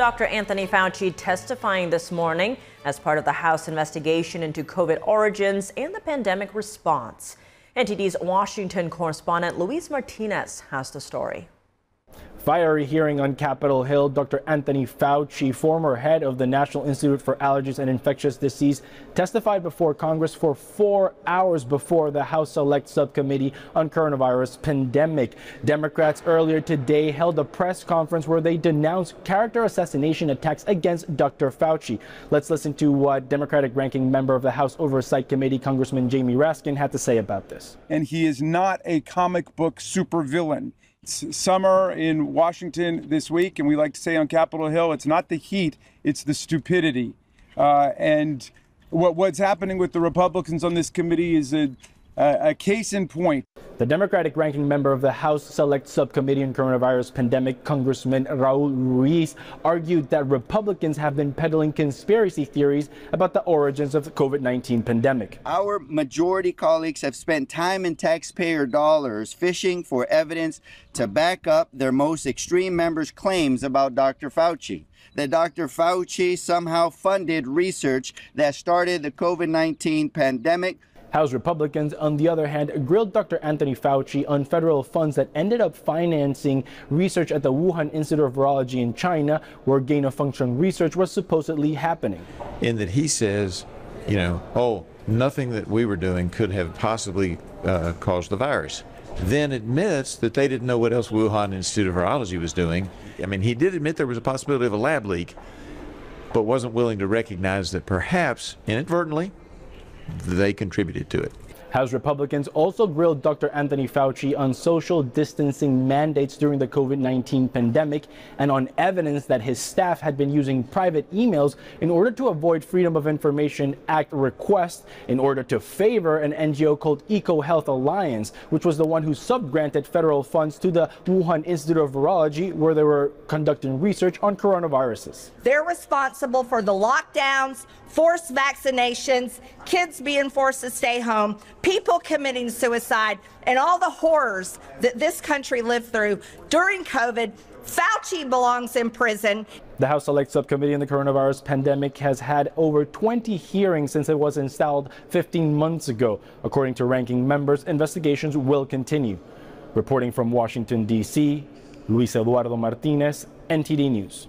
Dr. Anthony Fauci testifying this morning as part of the House investigation into COVID origins and the pandemic response. NTD's Washington correspondent Luis Martinez has the story. Fiery hearing on Capitol Hill. Dr. Anthony Fauci, former head of the National Institute for Allergies and Infectious Disease, testified before Congress for 4 hours before the House Select Subcommittee on Coronavirus Pandemic. Democrats earlier today held a press conference where they denounced character assassination attacks against Dr. Fauci. Let's listen to what Democratic ranking member of the House Oversight Committee, Congressman Jamie Raskin, had to say about this. And he is not a comic book supervillain. It's summer in Washington this week, and we like to say on Capitol Hill, it's not the heat, it's the stupidity. And what's happening with the Republicans on this committee is a case in point. The Democratic ranking member of the House Select Subcommittee on Coronavirus Pandemic, Congressman Loois, argued that Republicans have been peddling conspiracy theories about the origins of the COVID-19 pandemic. Our majority colleagues have spent time and taxpayer dollars fishing for evidence to back up their most extreme members' claims about Dr. Fauci. That Dr. Fauci somehow funded research that started the COVID-19 pandemic. House Republicans, on the other hand, grilled Dr. Anthony Fauci on federal funds that ended up financing research at the Wuhan Institute of Virology in China, where gain-of-function research was supposedly happening. In that he says, nothing that we were doing could have possibly caused the virus. Then admits that they didn't know what else Wuhan Institute of Virology was doing. I mean, he did admit there was a possibility of a lab leak, but wasn't willing to recognize that perhaps, inadvertently, they contributed to it. House Republicans also grilled Dr. Anthony Fauci on social distancing mandates during the COVID-19 pandemic and on evidence that his staff had been using private emails in order to avoid Freedom of Information Act requests in order to favor an NGO called EcoHealth Alliance, which was the one who subgranted federal funds to the Wuhan Institute of Virology, where they were conducting research on coronaviruses. They're responsible for the lockdowns, forced vaccinations, kids being forced to stay home, people committing suicide, and all the horrors that this country lived through during COVID. Fauci belongs in prison. The House Select Subcommittee on the Coronavirus Pandemic has had over 20 hearings since it was installed 15 months ago. According to ranking members, investigations will continue. Reporting from Washington, D.C., Luis Eduardo Martinez, NTD News.